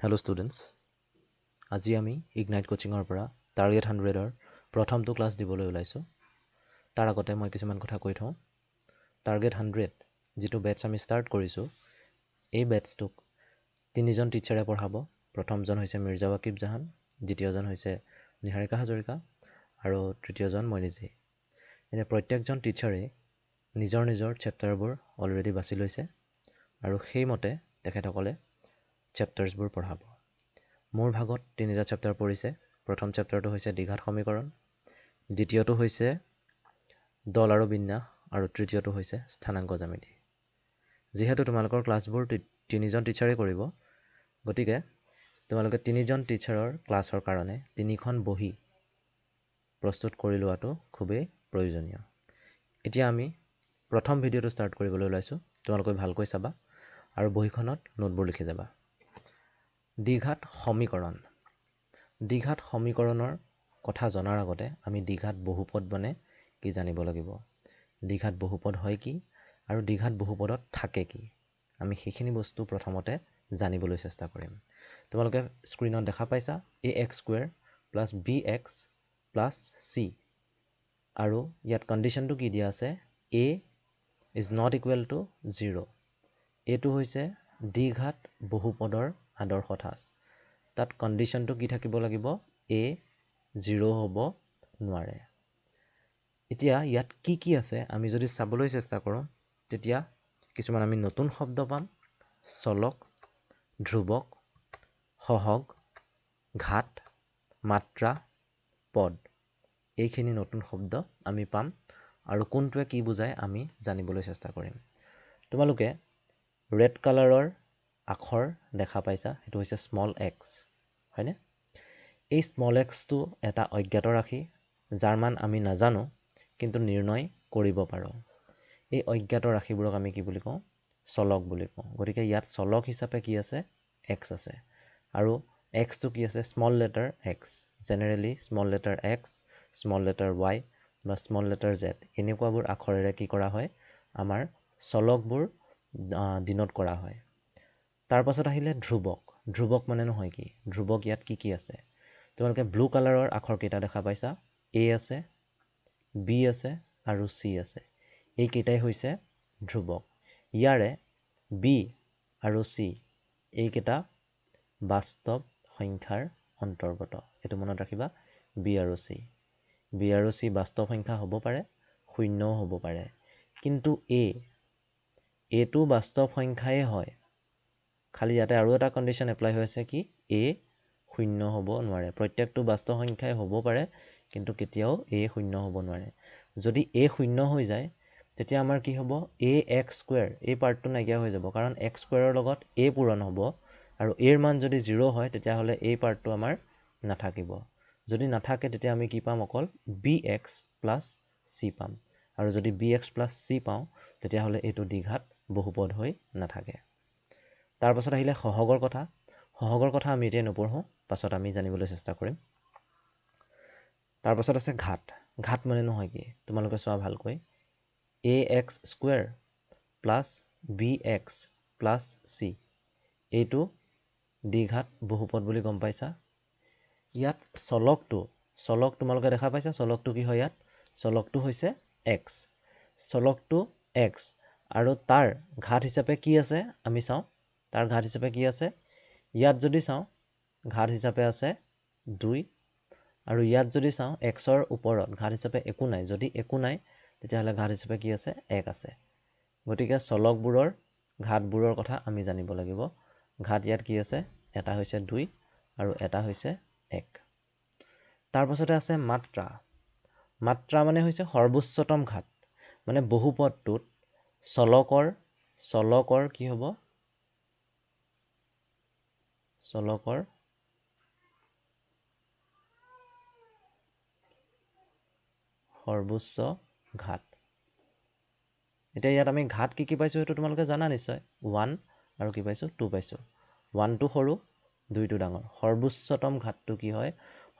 Hello students, আজি আমি ignite কোচিঙৰ পৰা টাৰ্গেট 100ৰ প্ৰথমটো ক্লাছ দিবলৈ ওলাইছোঁ। তাৰ আগতে মই কিছুমান কথা কৈ থওঁ। টাৰ্গেট 100 যিটো বেটছ আমি ষ্টাৰ্ট কৰিছোঁ, এই বেটছটোক তিনিজন টিচাৰে পঢ়াব। প্ৰথমজন হৈছে মিৰ্জা ৱাকিব জাহান, দ্বিতীয়জন হৈছে নিহাৰিকা হাজৰিকা আৰু তৃতীয়জন মই নিজেই। এতিয়া প্ৰত্যেকজন টিচাৰে নিজৰ নিজৰ চেপ্টাৰবোৰ অলৰেডি বাছি লৈছে আৰু সেইমতে তেখেতসকলে চেপ্টাৰ্ছবোৰ পঢ়াব। মোৰ ভাগত তিনিটা চেপ্টাৰ পৰিছে। প্ৰথম চেপ্টাৰটো হৈছে দ্বিঘাত সমীকৰণ, দ্বিতীয়টো হৈছে দল আৰু বিন্যাস আৰু তৃতীয়টো হৈছে স্থানাংক জ্যামিতি। যিহেতু তোমালোকৰ ক্লাছবোৰ তিনিজন টিচাৰে কৰিব, গতিকে তোমালোকে তিনিজন টিচাৰৰ ক্লাছৰ কাৰণে তিনিখন বহি প্ৰস্তুত কৰি লোৱাটো খুবেই প্ৰয়োজনীয়। এতিয়া আমি প্ৰথম ভিডিঅ'টো ষ্টাৰ্ট কৰিবলৈ ওলাইছোঁ। তোমালোকে ভালকৈ চাবা আৰু বহিখনত নোটবোৰ লিখি যাবা। দ্বিঘাত সমীকৰণ। দ্বিঘাত সমীকৰণৰ কথা জনাৰ আগতে আমি দ্বিঘাত বহুপদ মানে কি জানিব লাগিব। দ্বিঘাত বহুপদ হয় কি আৰু দ্বিঘাত বহুপদত থাকে কি, আমি সেইখিনি বস্তু প্ৰথমতে জানিবলৈ চেষ্টা কৰিম। তোমালোকে স্ক্ৰীনত দেখা পাইছা ax² + bx + c আৰু ইয়াত কণ্ডিশ্যনটো কি দিয়া আছে, a is not equal to 0। এইটো হৈছে দ্বিঘাত বহুপদৰ আদৰ্শ ঠাঁচ। তাত কণ্ডিশ্যনটো কি থাকিব লাগিব, a 0 হ'ব নোৱাৰে। এতিয়া ইয়াত কি কি আছে আমি যদি চাবলৈ চেষ্টা কৰোঁ, তেতিয়া কিছুমান আমি নতুন শব্দ পাম। চলক, ধ্ৰুৱক, সহগ, ঘাত, মাত্ৰা, পদ, এইখিনি নতুন শব্দ আমি পাম আৰু কোনটোৱে কি বুজায় আমি জানিবলৈ চেষ্টা কৰিম। তোমালোকে ৰেড কালাৰৰ আখৰ দেখা পাইছা, সেইটো হৈছে স্মল x, হয়নে? এই স্মল xটো এটা অজ্ঞাত ৰাশি, যাৰ মান আমি নাজানো কিন্তু নিৰ্ণয় কৰিব পাৰোঁ। এই অজ্ঞাত ৰাশিবোৰক আমি কি বুলি কওঁ, চলক বুলি কওঁ। গতিকে ইয়াত চলক হিচাপে কি আছে, x আছে আৰু xটো কি আছে, small letter x। Generally small letter x, small letter y বা স্মল লেটাৰ z এনেকুৱাবোৰ আখৰেৰে কি কৰা হয়, আমাৰ চলকবোৰ ডিনোট কৰা হয়। তাৰ পাছত আহিলে ধ্ৰুৱক। ধ্ৰুৱক মানে নহয় কি, ধ্ৰুৱক ইয়াত কি কি আছে, তোমালোকে ব্লু কালাৰৰ আখৰ কেইটা দেখা পাইছা, a আছে, b আছে আৰু c আছে। এইকেইটাই হৈছে ধ্ৰুৱক। ইয়াৰে b আৰু c এইকেইটা বাস্তৱ সংখ্যাৰ অন্তৰ্গত। এইটো মনত ৰাখিবা, b আৰু c। b আৰু c বাস্তৱ সংখ্যা হ'ব পাৰে, শূন্যও হ'ব পাৰে, কিন্তু এইটো বাস্তৱ সংখ্যাই হয়। খালি ইয়াতে আৰু এটা কণ্ডিশ্যন এপ্লাই হৈ আছে কি, a শূন্য হ'ব নোৱাৰে। প্ৰত্যেকটো বাস্তৱ সংখ্যাই হ'ব পাৰে, কিন্তু কেতিয়াও a শূন্য হ'ব নোৱাৰে। যদি a শূন্য হৈ যায়, তেতিয়া আমাৰ কি হ'ব, ax², এই পাৰ্টটো নাইকিয়া হৈ যাব, কাৰণ x² লগত a পূৰণ হ'ব আৰু a ৰ মান যদি 0 হয়, তেতিয়াহ'লে এই পাৰ্টটো আমাৰ নাথাকিব। যদি নাথাকে তেতিয়া আমি কি পাম, অকল bx + c পাম। আৰু যদি bx + c পাওঁ, তেতিয়াহ'লে এইটো দ্বিঘাত বহুপদ হৈ নাথাকে। তাৰ পাছত আহিলে সহগৰ কথা। সহগৰ কথা আমি এতিয়া নপঢ়োঁ, পাছত আমি জানিবলৈ চেষ্টা কৰিম। তাৰ পাছত আছে ঘাত। ঘাত মানে নহয় কি, তোমালোকে চোৱা ভালকৈ, ax² + bx + c এইটো দ্বিঘাত বহুপদ বুলি গম পাইছা। ইয়াত চলক তোমালোকে দেখা পাইছা, চলকটো কি হয় ইয়াত, চলকটো হৈছে x। চলকটো x আৰু তাৰ ঘাত হিচাপে কি আছে আমি চাওঁ। তাৰ ঘাত হিচাপে কি আছে, ইয়াত যদি চাওঁ ঘাত হিচাপে আছে 2 আৰু ইয়াত যদি চাওঁ xৰ ওপৰত ঘাত হিচাপে একো নাই। যদি একো নাই তেতিয়াহ'লে ঘাত হিচাপে কি আছে, 1 আছে। গতিকে চলকবোৰৰ ঘাতবোৰৰ কথা আমি জানিব লাগিব। ঘাত ইয়াত কি আছে, এটা হৈছে 2 আৰু এটা হৈছে 1। তাৰ পাছতে আছে মাত্ৰা। মাত্ৰা মানে হৈছে সৰ্বোচ্চতম ঘাত, মানে বহুপদটোত চলকৰ কি হ'ব, চলকৰ সৰ্বোচ্চ ঘাত। এতিয়া ইয়াত আমি ঘাত কি কি পাইছোঁ সেইটো তোমালোকে জানা নিশ্চয়। 1 আৰু কি পাইছোঁ, 2 পাইছোঁ। 1টো সৰু, 2টো ডাঙৰ। সৰ্বোচ্চতম ঘাতটো কি হয়,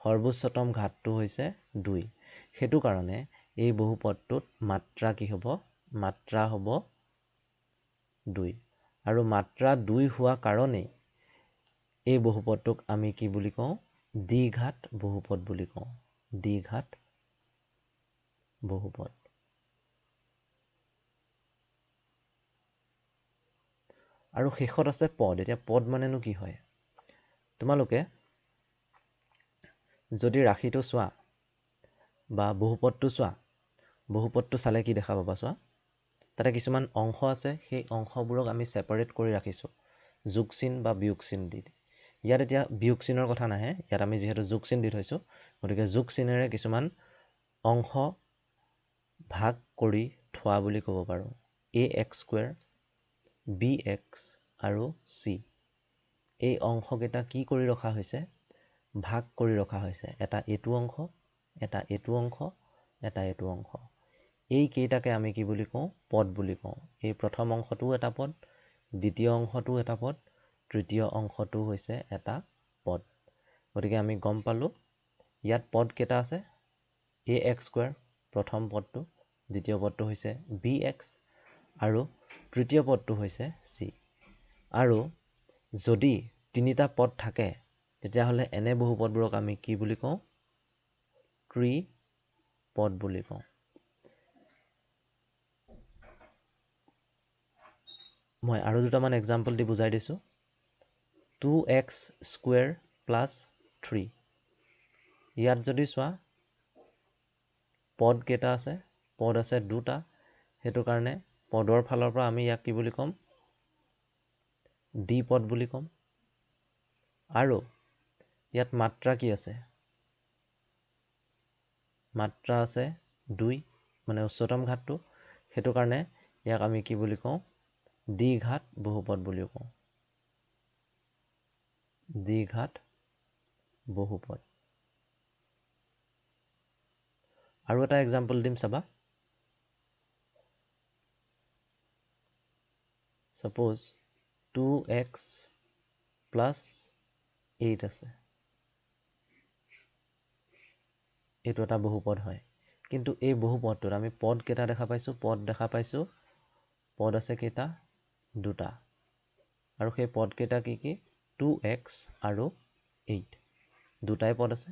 সৰ্বোচ্চতম ঘাতটো হৈছে 2। সেইটো কাৰণে এই বহুপদটোত মাত্ৰা কি হ'ব, মাত্ৰা হ'ব 2। আৰু মাত্ৰা 2 হোৱা কাৰণেই এই বহুপদটোক আমি কি বুলি কওঁ দ্বিঘাত বহুপদ বুলি কওঁ দ্বিঘাত বহুপদ আৰু শেষত আছে পদ এতিয়া পদ মানেনো কি হয় তোমালোকে যদি ৰাশিটো চোৱা বা বহুপদটো চোৱা বহুপদটো চালে কি দেখা পাবা চোৱা তাতে কিছুমান অংশ আছে সেই অংশবোৰক আমি সেপাৰেট কৰি ৰাখিছো যোগ চিন বা বিয়োগ চিন দি ইয়াত এতিয়া বিয়োগ চিনৰ কথা নাহে ইয়াত আমি যেহেতু যোগ চিন দি থৈছো গতিকে যোগ চিনেৰে কিছুমান অংশ ভাগ কৰি থোৱা বুলি ক'ব পাৰো ax² bx আৰু c এই অংশকেইটা কি কৰি ৰখা হৈছে ভাগ কৰি ৰখা হৈছে এটা এইটো অংশ এটা এইটো অংশ এটা এইটো অংশ এই কেইটাকে আমি কি বুলি কওঁ পদ বুলি কওঁ এই প্ৰথম অংশটো এটা পদ দ্বিতীয় অংশটো এটা পদ তৃতীয় অংশটো হৈছে এটা পদ গতিকে আমি গম পালো ইয়াত পদ কেইটা আছে ax² প্ৰথম পদটো দ্বিতীয় পদটো হৈছে bx আৰু তৃতীয় পদটো হৈছে c আৰু যদি তিনিটা পদ থাকে তেতিয়াহ'লে এনে বহুপদবোৰক আমি কি বুলি কওঁ ত্ৰিপদ বুলি কওঁ মই আৰু দুটামান এক্সাম্পল দি বুজাই দিছো 2x² + 3 ইয়াত যদি চোৱা পদ কেইটা আছে পদ আছে দুটা হেতু কাৰণে পদৰ ফালৰ পৰা আমি ইয়াক কি বুলি ক'ম দ্বিপদ বুলি ক'ম আৰু ইয়াত মাত্ৰা কি আছে মাত্ৰা আছে 2 মানে উচ্চতম ঘাতটো হেতু কাৰণে ইয়াক আমি কি বুলি কওঁ দ্বিঘাত বহুপদ বুলি কওঁ দ্বিঘাত বহুপদ আৰু এটা এক্সাম্পল দিম চাবা suppose 2x + 8 আছে এইটো এটা বহুপদ হয় কিন্তু এই বহুপদটোত আমি পদ কেইটা দেখা পাইছো পদ আছে কেইটা দুটা আৰু সেই পদ কেইটা কি কি 2x আৰু 8 দুটাই পদ আছে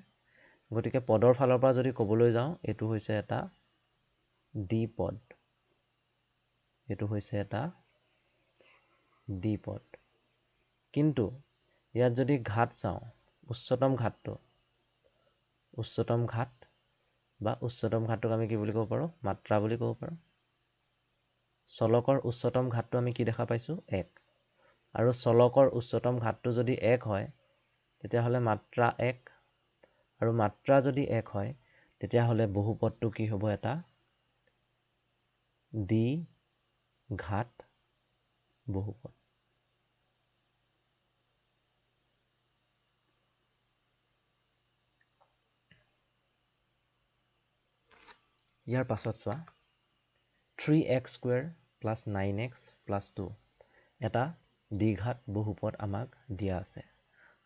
গতিকে পদৰ ফালৰ পৰা যদি ক'বলৈ যাওঁ এইটো হৈছে এটা দ্বিপদ এইটো হৈছে এটা দ্বিপদ কিন্তু ইয়াত যদি ঘাত চাওঁ উচ্চতম ঘাত বা উচ্চতম ঘাতটোক আমি কি বুলি ক'ব পাৰো মাত্ৰা বুলি ক'ব পাৰো চলকৰ উচ্চতম ঘাতটো আমি কি দেখা পাইছো 1 আৰু চলকৰ উচ্চতম ঘাতটো যদি 1 হয় তেতিয়াহ'লে মাত্ৰা 1 আৰু মাত্ৰা যদি 1 হয় তেতিয়াহ'লে বহুপদটো কি হ'ব এটা দ্বিঘাত বহুপদ ইয়াৰ পাছত চোৱা 3x² + 9x + 2 এটা দ্বিঘাত বহুপদ আমাক দিয়া আছে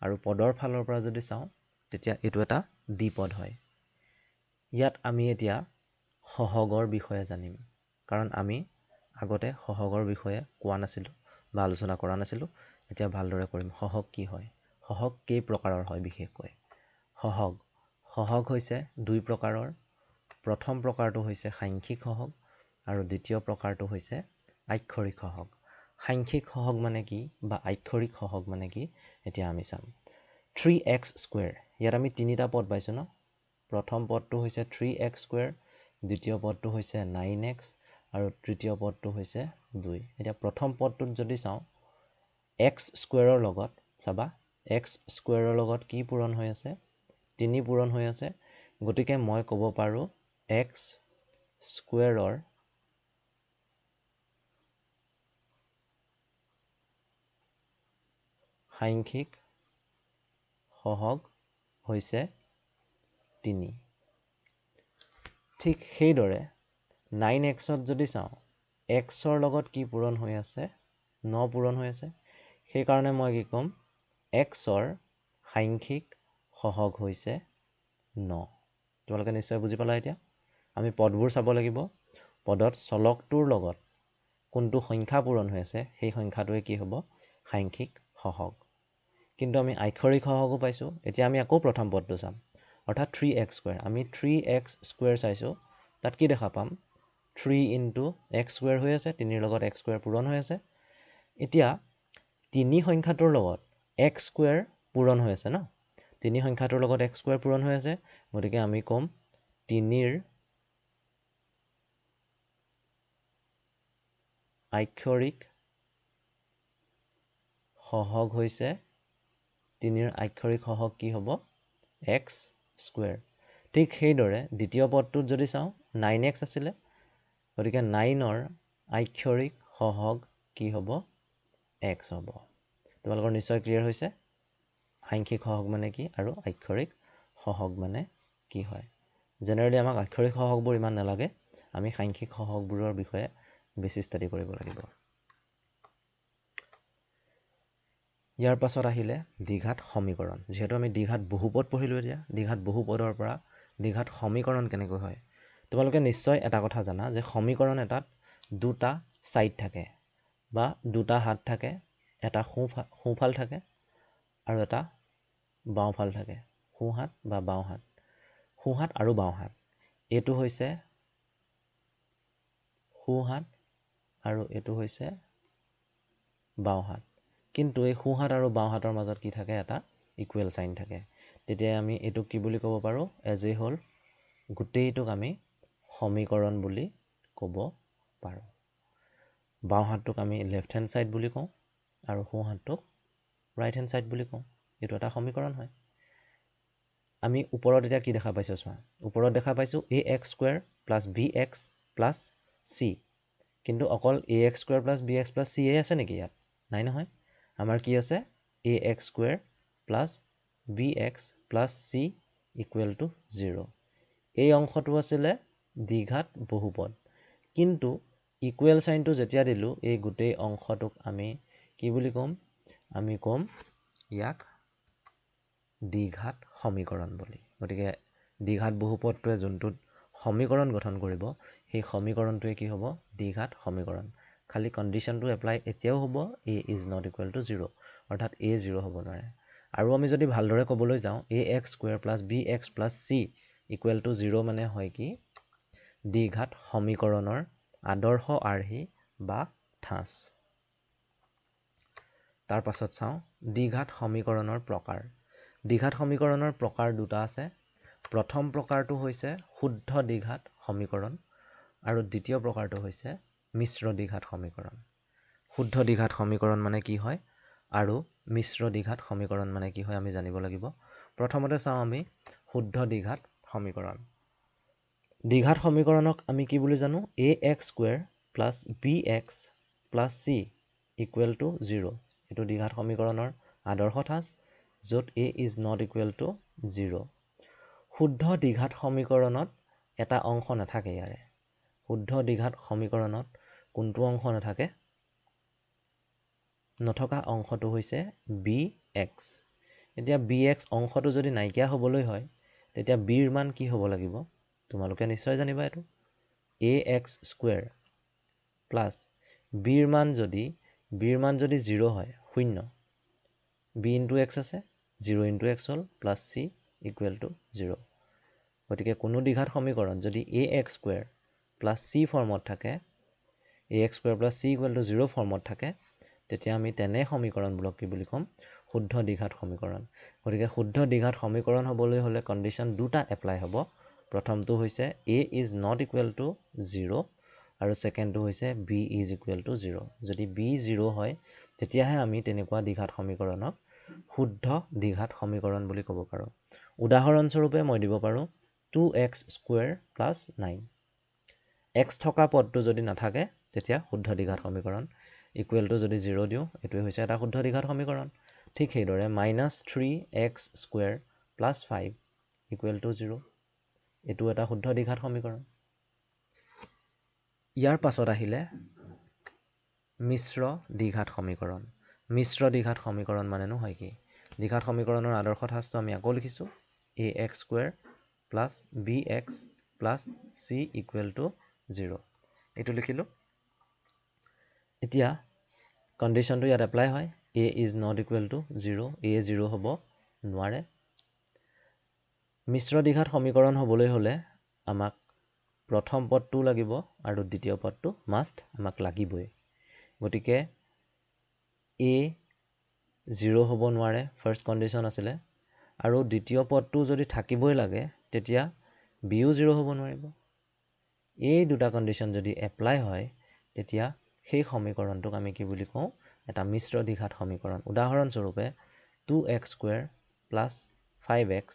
আৰু পদৰ ফালৰ পৰা যদি চাওঁ তেতিয়া এইটো এটা দ্বিপদ হয় ইয়াত আমি এতিয়া সহগৰ বিষয়ে জানিম কাৰণ আমি আগতে সহগৰ বিষয়ে কোৱা নাছিলো বা আলোচনা কৰা নাছিলো এতিয়া ভালদৰে কৰিম সহগ কি হয় সহগ কেই প্ৰকাৰৰ হয় বিশেষকৈ সহগ হৈছে দুই প্ৰকাৰৰ প্ৰথম প্ৰকাৰটো হৈছে সাংখ্যিক সহগ আৰু দ্বিতীয় প্ৰকাৰটো হৈছে আক্ষৰিক সহগ সাংখ্যিক সহগ মানে কি বা আক্ষৰিক সহগ মানে কি এতিয়া আমি চাম 3x² ইয়াত আমি তিনিটা পদ পাইছো ন প্ৰথম পদটো হৈছে 3x² দ্বিতীয় পদটো হৈছে 9x আৰু তৃতীয় পদটো হৈছে 2 এতিয়া প্ৰথম পদটোত যদি চাওঁ x² লগত চাবা x² লগত কি পূৰণ হৈ আছে 3 পূৰণ হৈ আছে গতিকে মই ক'ব পাৰো x² সাংখ্যিক সহগ হৈছে 3 ঠিক সেইদৰে 9xত যদি চাওঁ xৰ লগত কি পূৰণ হৈ আছে 9 পূৰণ হৈ আছে সেইকাৰণে মই কি ক'ম xৰ সাংখ্যিক সহগ হৈছে 9 তোমালোকে নিশ্চয় বুজি পালা এতিয়া আমি পদবোৰ চাব লাগিব পদত চলকটোৰ লগত কোনটো সংখ্যা পূৰণ হৈ আছে সেই সংখ্যাটোৱে কি হ'ব সাংখ্যিক সহগ কিন্তু আমি আক্ষৰিক সহগো পাইছোঁ। এতিয়া আমি আকৌ প্ৰথম পদটো চাম, অৰ্থাৎ 3x²। আমি 3x² চাইছোঁ, তাত কি দেখা পাম? 3 × x² হৈ আছে, 3ৰ লগত x² পূৰণ হৈ আছে। এতিয়া 3 সংখ্যাটোৰ লগত x² পূৰণ হৈ আছে ন? 3 সংখ্যাটোৰ লগত x² পূৰণ হৈ আছে, গতিকে আমি ক'ম 3ৰ আক্ষৰিক সহগ হৈছে 3ৰ আক্ষৰিক সহগ কি হ'ব? x²। ঠিক সেইদৰে দ্বিতীয় পদটোত যদি চাওঁ 9x আছিলে, গতিকে 9ৰ আক্ষৰিক সহগ কি হ'ব? x হ'ব। তোমালোকৰ নিশ্চয় ক্লিয়াৰ হৈছে সাংখ্যিক সহগ মানে কি আৰু আক্ষৰিক সহগ মানে কি হয়। জেনেৰেলি আমাক আক্ষৰিক সহগবোৰ ইমান নালাগে, আমি সাংখ্যিক সহগবোৰৰ বিষয়ে বেছি ষ্টাডি কৰিব লাগিব। ইয়াৰ পাছত আহিলে দ্বিঘাত সমীকৰণ। যিহেতু আমি দ্বিঘাত বহুপদ পঢ়িলোঁ, এতিয়া দ্বিঘাত বহুপদৰ পৰা দ্বিঘাত সমীকৰণ কেনেকৈ হয়। তোমালোকে নিশ্চয় এটা কথা জানা যে সমীকৰণ এটাত দুটা ছাইড থাকে বা দুটা হাত থাকে, এটা সোঁফাল থাকে আৰু এটা বাওঁফাল থাকে। সোঁহাত বা বাওঁহাত, সোঁহাত আৰু বাওঁহাত। এইটো হৈছে সোঁহাত আৰু এইটো হৈছে বাওঁহাত। কিন্তু এই সোঁহাত আৰু বাওঁহাতৰ মাজত কি থাকে? এটা ইকুৱেল চাইন থাকে। তেতিয়া আমি এইটোক কি বুলি ক'ব পাৰোঁ? এজ এ হোল গোটেইটোক আমি সমীকৰণ বুলি ক'ব পাৰোঁ। বাওঁহাতটোক আমি লেফ্ট হেণ্ড ছাইড বুলি কওঁ আৰু সোঁহাতটোক ৰাইট হেণ্ড ছাইড বুলি কওঁ। এইটো এটা সমীকৰণ হয়। আমি ওপৰত এতিয়া কি দেখা পাইছোঁ চোৱা, ওপৰত দেখা পাইছোঁ ax² + bx + c, কিন্তু অকল ax² + bx + c আছে নেকি ইয়াত? নাই নহয়। আমাৰ কি আছে? ax² + bx + c = 0। এই অংশটো আছিলে দ্বিঘাত বহুপদ, কিন্তু ইকুৱেল চাইনটো যেতিয়া দিলোঁ, এই গোটেই অংশটোক আমি কি বুলি ক'ম? আমি ক'ম ইয়াক দ্বিঘাত সমীকৰণ বুলি। গতিকে দ্বিঘাত বহুপদটোৱে যোনটোত সমীকৰণ গঠন কৰিব, সেই সমীকৰণটোৱে কি হ'ব? দ্বিঘাত সমীকৰণ। খালি কণ্ডিশ্যনটো এপ্লাই এতিয়াও হ'ব, a is not equal to 0, অৰ্থাৎ a 0 হ'ব নোৱাৰে। আৰু আমি যদি ভালদৰে ক'বলৈ যাওঁ, ax² + bx + c = 0 মানে হয় কি? দ্বিঘাত সমীকৰণৰ আদৰ্শ আৰ্হি বা ঠাঁচ। তাৰ পাছত চাওঁ দ্বিঘাত সমীকৰণৰ প্ৰকাৰ। দ্বিঘাত সমীকৰণৰ প্ৰকাৰ দুটা আছে। প্ৰথম প্ৰকাৰটো হৈছে শুদ্ধ দ্বিঘাত সমীকৰণ আৰু দ্বিতীয় প্ৰকাৰটো হৈছে মিশ্ৰ দ্বিঘাত সমীকৰণ। শুদ্ধ দ্বিঘাত সমীকৰণ মানে কি হয় আৰু মিশ্ৰ দ্বিঘাত সমীকৰণ মানে কি হয় আমি জানিব লাগিব। প্ৰথমতে চাওঁ আমি শুদ্ধ দ্বিঘাত সমীকৰণ। দ্বিঘাত সমীকৰণক আমি কি বুলি জানো? ax² + bx + c = 0। এইটো দ্বিঘাত সমীকৰণৰ আদৰ্শ ঠাঁচ, য'ত a is not equal to 0। শুদ্ধ দ্বিঘাত সমীকৰণত এটা অংশ নাথাকে ইয়াৰে। শুদ্ধ দ্বিঘাত সমীকৰণত কোনটো অংশ নাথাকে? নথকা অংশটো হৈছে bx। এতিয়া bx অংশটো যদি নাইকিয়া হ'বলৈ হয়, তেতিয়া bৰ মান কি হ'ব লাগিব? তোমালোকে নিশ্চয় জানিবা এইটো। ax² প্লাছ bৰ মান যদি 0 হয়, 0, b × x আছে, 0 × x হ'ল প্লাছ c = 0। গতিকে কোনো দ্বিঘাত সমীকৰণ যদি ax² + c ফৰ্মত থাকে, ax² + c = 0 ফৰ্মত থাকে, তেতিয়া আমি তেনে সমীকৰণবোৰক কি বুলি ক'ম? শুদ্ধ দ্বিঘাত সমীকৰণ। গতিকে শুদ্ধ দ্বিঘাত সমীকৰণ হ'বলৈ হ'লে কণ্ডিশ্যন দুটা এপ্লাই হ'ব। প্ৰথমটো হৈছে a is not equal to 0 আৰু ছেকেণ্ডটো হৈছে b is equal to 0। যদি b 0 হয়, তেতিয়াহে আমি তেনেকুৱা দ্বিঘাত সমীকৰণক শুদ্ধ দ্বিঘাত সমীকৰণ বুলি ক'ব পাৰোঁ। উদাহৰণস্বৰূপে মই দিব পাৰোঁ 2x² + 9। x থকা পদটো যদি নাথাকে, তেতিয়া শুদ্ধ দ্বিঘাত সমীকৰণ। ইকুৱেলটো যদি 0 দিওঁ, এইটোৱে হৈছে এটা শুদ্ধ দ্বিঘাত সমীকৰণ। ঠিক সেইদৰে -3x² + 5 = 0। এইটো এটা শুদ্ধ দ্বিঘাত সমীকৰণ। ইয়াৰ পাছত আহিলে মিশ্ৰ দ্বিঘাত সমীকৰণ। মিশ্ৰ দ্বিঘাত সমীকৰণ মানেনো হয় কি? দ্বিঘাত সমীকৰণৰ আদৰ্শ ঠাঁচটো আমি আকৌ লিখিছোঁ, ax² + bx + c = 0। এইটো লিখিলোঁ। এতিয়া কণ্ডিশ্যনটো ইয়াত এপ্লাই হয়। a is not equal to 0, a 0 হ'ব নোৱাৰে। মিশ্ৰ দ্বিঘাত সমীকৰণ হ'বলৈ হ'লে আমাক প্ৰথম পদটো লাগিব আৰু দ্বিতীয় পদটো মাষ্ট আমাক লাগিবই। গতিকে a 0 হ'ব নোৱাৰে, ফাৰ্ষ্ট কণ্ডিশ্যন আছিলে, আৰু দ্বিতীয় পদটো যদি থাকিবই লাগে তেতিয়া bও 0 হ'ব নোৱাৰিব। এই দুটা কণ্ডিশ্যন যদি এপ্লাই হয় তেতিয়া সেই সমীকৰণটোক আমি কি বুলি কওঁ, এটা মিশ্ৰ দ্বিঘাত সমীকৰণ। উদাহৰণস্বৰূপে 2x² plus 5x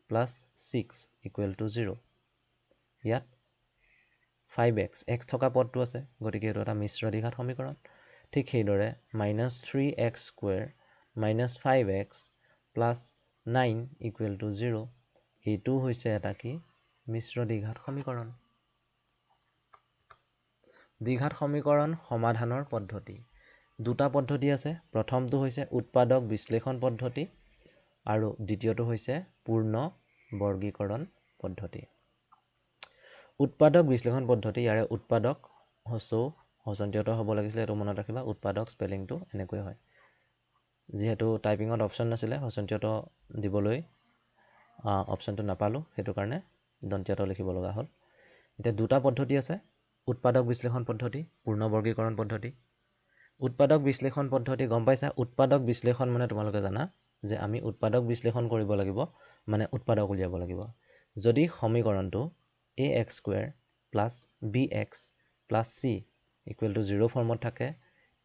plus 6 equal to 0। ইয়াত 5x x থকা পদটো আছে, গতিকে এইটো এটা মিশ্ৰ দ্বিঘাত সমীকৰণ। ঠিক সেইদৰে -3x² minus 5x plus 9 equal to 0, এইটো হৈছে এটা কি মিশ্ৰ দ্বিঘাত সমীকৰণ। দ্বিঘাত সমীকৰণ সমাধানৰ পদ্ধতি। দুটা পদ্ধতি আছে, প্ৰথমটো হৈছে উৎপাদক বিশ্লেষণ পদ্ধতি আৰু দ্বিতীয়টো হৈছে পূৰ্ণ বৰ্গীকৰণ পদ্ধতি। উৎপাদক বিশ্লেষণ পদ্ধতি, ইয়াৰে উৎপাদক হচন্তীয়ত হ'ব লাগিছিলে, এইটো মনত ৰাখিবা। উৎপাদক স্পেলিংটো এনেকৈ হয়। যিহেতু টাইপিঙত অপশ্যন নাছিলে হচন্তীয়ত দিবলৈ, অপশ্যনটো নাপালোঁ, সেইটো কাৰণে দন্তীয়ত লিখিব লগা হ'ল। এতিয়া দুটা পদ্ধতি আছে, উৎপাদক বিশ্লেষণ পদ্ধতি, পূৰ্ণ বৰ্গীকৰণ পদ্ধতি। উৎপাদক বিশ্লেষণ পদ্ধতি গম পাইছা? উৎপাদক বিশ্লেষণ মানে তোমালোকে জানা যে আমি উৎপাদক বিশ্লেষণ কৰিব লাগিব, মানে উৎপাদক উলিয়াব লাগিব। যদি সমীকৰণটো ax² plus bx plus c equal to 0 ফৰ্মত থাকে,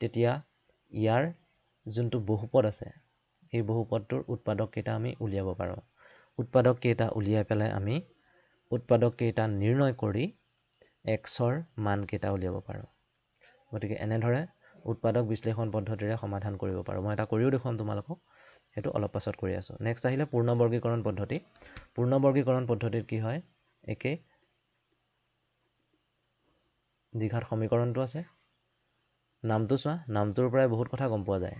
তেতিয়া ইয়াৰ যোনটো বহুপদ আছে এই বহুপদটোৰ উৎপাদক কেইটা আমি উলিয়াব পাৰোঁ। উৎপাদক কেইটা উলিয়াই পেলাই আমি উৎপাদক কেইটা নিৰ্ণয় কৰি xৰ মান কেইটা উলিয়াব পাৰোঁ। গতিকে এনেদৰে উৎপাদক বিশ্লেষণ পদ্ধতিৰে সমাধান কৰিব পাৰোঁ। মই এটা কৰিও দেখুৱাম তোমালোকক, সেইটো অলপ পাছত কৰি আছোঁ। নেক্সট আহিলে পূৰ্ণ বৰ্গীকৰণ পদ্ধতি। পূৰ্ণ বৰ্গীকৰণ পদ্ধতিত কি হয়, একে দ্বিঘাত সমীকৰণটো আছে, নামটো চোৱা, নামটোৰ পৰাই বহুত কথা গম পোৱা যায়।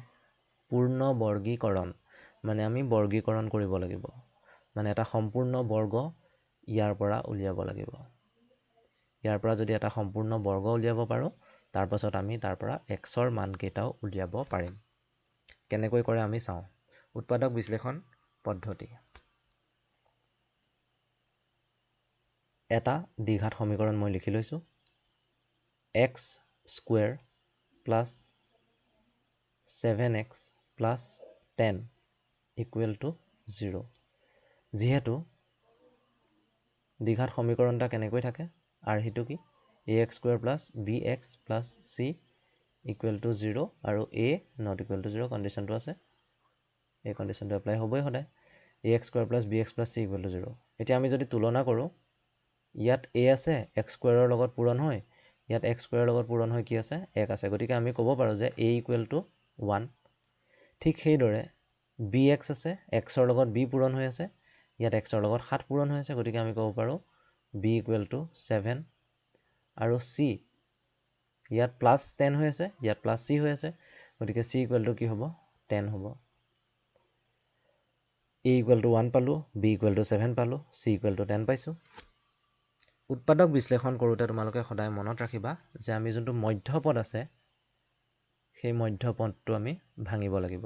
পূৰ্ণ বৰ্গীকৰণ মানে আমি বৰ্গীকৰণ কৰিব লাগিব, মানে এটা সম্পূৰ্ণ বৰ্গ ইয়াৰ পৰা উলিয়াব লাগিব। ইয়াৰ পৰা যদি এটা সম্পূৰ্ণ বৰ্গ উলিয়াব পাৰোঁ, তাৰপাছত আমি তাৰ পৰা xৰ মানকেইটাও উলিয়াব পাৰিম। কেনেকৈ কৰে আমি চাওঁ। উৎপাদক বিশ্লেষণ পদ্ধতি। এটা দ্বিঘাত সমীকৰণ মই লিখি লৈছোঁ, x² plus 7x plus 10 equal to 0। যিহেতু দ্বিঘাত সমীকৰণ এটা কেনেকৈ থাকে, আৰ্হিটো কি ax² plus bx plus c equal to 0 আৰু a নট ইকুৱেল টু 0 কণ্ডিশ্যনটো আছে। এই কণ্ডিশ্যনটো এপ্লাই হ'বই সদায়। ax² plus bx plus c equal to 0। এতিয়া আমি যদি তুলনা কৰোঁ, ইয়াত a আছে, x² লগত পূৰণ হয়, ইয়াত x² লগত পূৰণ হয় কি আছে, 1 আছে। গতিকে আমি ক'ব পাৰোঁ যে a ইকুৱেল টু 1। ঠিক সেইদৰে bx আছে, xৰ লগত b পূৰণ হৈ আছে, ইয়াত xৰ লগত 7 পূৰণ হৈ আছে, গতিকে আমি ক'ব পাৰোঁ b ইকুৱেল টু 7। আৰু c ইয়াত প্লাছ 10 হৈ আছে, ইয়াত প্লাছ c হৈ আছে, গতিকে c ইকুৱেল টু কি হ'ব, 10 হ'ব। a ইকুৱেল টু 1 পালোঁ, b ইকুৱেল টু 7 পালোঁ, c ইকুৱেল টু 10 পাইছোঁ। উৎপাদক বিশ্লেষণ কৰোঁতে তোমালোকে সদায় মনত ৰাখিবা যে আমি যোনটো মধ্যপদ আছে সেই মধ্যপদটো আমি ভাঙিব লাগিব।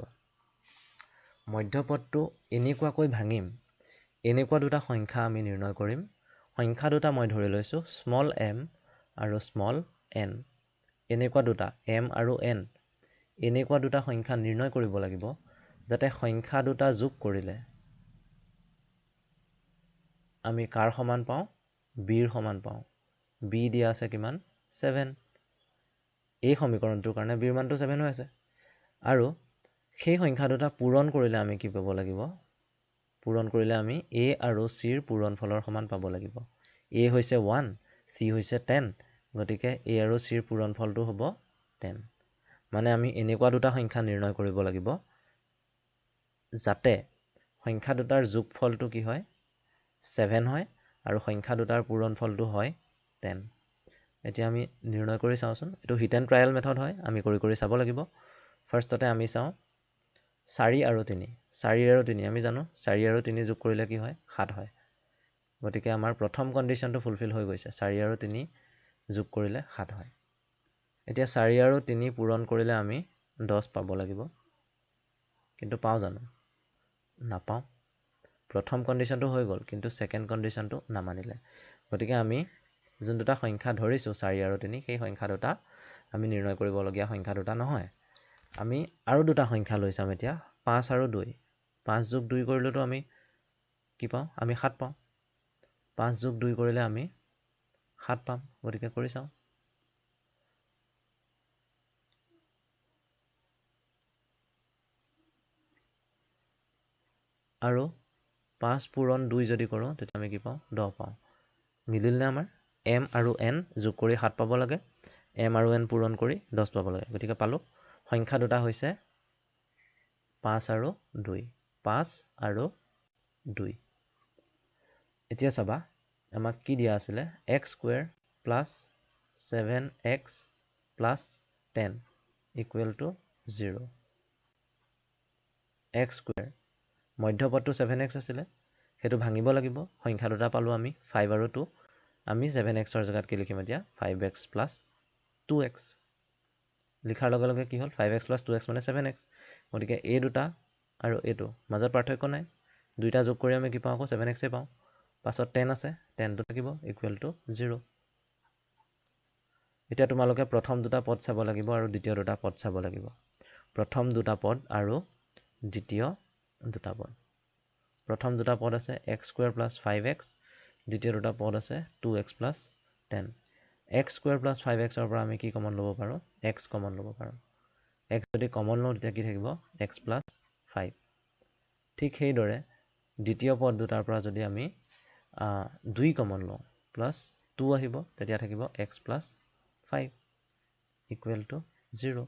মধ্যপদটো এনেকুৱাকৈ ভাঙিম, এনেকুৱা দুটা সংখ্যা আমি নিৰ্ণয় কৰিম। সংখ্যা দুটা মই ধৰি লৈছোঁ স্মল m আৰু স্মল n। এনেকুৱা দুটা m আৰু n, এনেকুৱা দুটা সংখ্যা নিৰ্ণয় কৰিব লাগিব যাতে সংখ্যা দুটা যোগ কৰিলে আমি কাৰ সমান পাওঁ, bৰ সমান পাওঁ। b দিয়া আছে কিমান, 7। এই সমীকৰণটোৰ কাৰণে bৰ মানটো 7 হৈ আছে। আৰু সেই সংখ্যা দুটা পূৰণ কৰিলে আমি কি পাব লাগিব, পূৰণ কৰিলে আমি a আৰু cৰ পূৰণফলৰ সমান পাব লাগিব। a হৈছে 1, c হৈছে 10, গতিকে a আৰু cৰ পূৰণফলটো হ'ব 10। মানে আমি এনেকুৱা দুটা সংখ্যা নিৰ্ণয় কৰিব লাগিব যাতে সংখ্যা দুটাৰ যোগফলটো কি হয়, 7 হয় আৰু সংখ্যা দুটাৰ পূৰণফলটো হয় 10। এতিয়া আমি নিৰ্ণয় কৰি চাওঁচোন। এইটো হিট এণ্ড ট্ৰায়েল মেথড হয়, আমি কৰি চাব লাগিব। ফাৰ্ষ্টতে আমি চাওঁ 4 আৰু 3। 4 আৰু 3 আমি জানো 4 আৰু 3 যোগ কৰিলে কি হয়, 7 হয়। গতিকে আমাৰ প্ৰথম কণ্ডিশ্যনটো ফুলফিল হৈ গৈছে, 4 আৰু 3 যোগ কৰিলে 7 হয়। এতিয়া 4 আৰু 3 পূৰণ কৰিলে আমি 10 পাব লাগিব। কিন্তু পাওঁ জানো? নাপাওঁ। প্ৰথম কণ্ডিশ্যনটো হৈ গ'ল, কিন্তু ছেকেণ্ড কণ্ডিশ্যনটো নামানিলে। গতিকে আমি যোন দুটা সংখ্যা ধৰিছোঁ 4 আৰু 3, সেই সংখ্যা দুটা আমি নিৰ্ণয় কৰিবলগীয়া সংখ্যা দুটা নহয়। আমি আৰু দুটা সংখ্যা লৈ চাম এতিয়া, 5 আৰু 2। 5 যোগ 2 কৰিলেতো আমি কি পাওঁ? আমি 7 পাওঁ। 5 যোগ 2 কৰিলে আমি 7 পাম। গতিকে কৰি চাওঁ। আৰু 5 পূৰণ 2 যদি কৰোঁ, তেতিয়া আমি কি পাওঁ? 10 পাওঁ। মিলিলনে আমাৰ? m আৰু n যোগ কৰি 7 পাব লাগে, m আৰু n পূৰণ কৰি 10 পাব লাগে। গতিকে পালোঁ। সংখ্যা দুটা হৈছে 5 আৰু 2। 5 আৰু 2। এতিয়া চাবা, আমাক কি দিয়া আছিলে? x² plus 7x plus 10 equal to 0। x² মধ্যপদটো 7x আছিলে, সেইটো ভাঙিব লাগিব। সংখ্যা দুটা পালোঁ আমি 5 আৰু 2। আমি 7xৰ জেগাত কি লিখিম এতিয়া? 5x plus 2x। লিখাৰ লগে লগে কি হ'ল? 5x প্লাছ 2x মানে 7x। গতিকে এই দুটা আৰু এইটো মাজত পাৰ্থক্য নাই। দুইটা যোগ কৰি আমি কি পাওঁ? আকৌ 7x পাওঁ। পাছত 10 আছে, 10টো থাকিব ইকুৱেল টু 0। এতিয়া তোমালোকে প্ৰথম দুটা পদ চাব লাগিব আৰু দ্বিতীয় দুটা পদ চাব লাগিব। প্ৰথম দুটা পদ আৰু দ্বিতীয় দুটা পদ। প্ৰথম দুটা পদ আছে x² প্লাছ 5x, দ্বিতীয় দুটা পদ আছে 2x প্লাছ 10। x² প্লাছ 5xৰ পৰা আমি কি কমন ল'ব পাৰোঁ? x কমন ল'ব পাৰোঁ। x যদি কমন লওঁ, তেতিয়া কি থাকিব? x plus 5। ঠিক সেইদৰে দ্বিতীয় পদ দুটাৰ পৰা যদি আমি 2 কমন লওঁ, প্লাছ 2 আহিব, তেতিয়া থাকিব x প্লাছ 5 ইকুৱেল টু 0।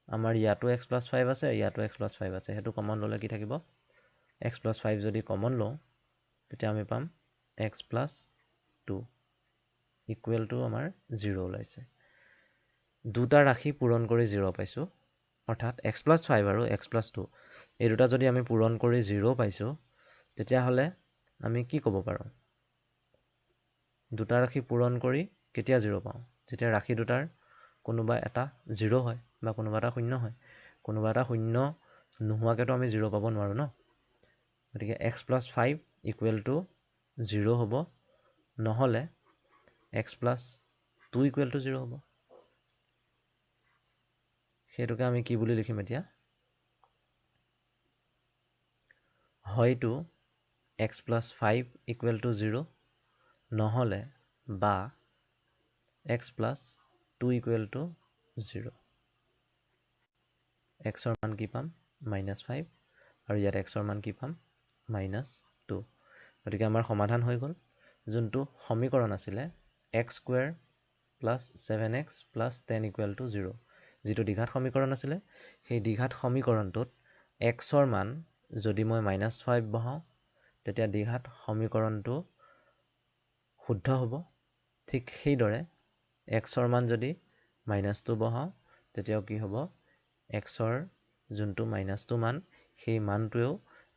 আমাৰ ইয়াতো x প্লাছ 5 আছে, ইয়াতো x প্লাছ 5 আছে। সেইটো কমন ল'লে কি থাকিব? x প্লাছ 5 যদি কমন লওঁ, তেতিয়া আমি পাম x প্লাছ 2 ইকুৱেল টু আমাৰ 0 ওলাইছে। দুটা ৰাশি পূৰণ কৰি 0 পাইছোঁ, অৰ্থাৎ x প্লাছ 5 আৰু x প্লাছ 2 এই দুটা যদি আমি পূৰণ কৰি 0 পাইছোঁ, তেতিয়াহ'লে আমি কি ক'ব পাৰোঁ? দুটা ৰাশি পূৰণ কৰি কেতিয়া 0 পাওঁ? যেতিয়া ৰাশি দুটাৰ কোনোবা এটা 0 হয় বা কোনোবা এটা 0 হয়। কোনোবা এটা 0 নোহোৱাকৈতো আমি 0 পাব নোৱাৰোঁ ন? গতিকে x প্লাছ 5 ইকুৱেল টু 0 হ'ব, নহ'লে x প্লাছ 2 ইকুৱেল টু 0 হ'ব। সেইটোকে আমি কি বুলি লিখিম এতিয়া? হয়তো x প্লাছ 5 ইকুৱেল টু 0, নহ'লে বা x প্লাছ 2 ইকুৱেল টু 0। xৰ মান কি পাম? -5, আৰু ইয়াত xৰ মান কি পাম? -2। গতিকে আমাৰ সমাধান হৈ গ'ল। যোনটো সমীকৰণ আছিলে x² plus 7x plus 10 equal to 0, যিটো দ্বিঘাত সমীকৰণ আছিলে, সেই দ্বিঘাত সমীকৰণটোত xৰ মান যদি মই -5 বহাওঁ, তেতিয়া দ্বিঘাত সমীকৰণটো শুদ্ধ হ'ব। ঠিক সেইদৰে xৰ মান যদি -2 বহাওঁ, তেতিয়াও কি হ'ব? xৰ যোনটো -2 মান, সেই মানটোৱেও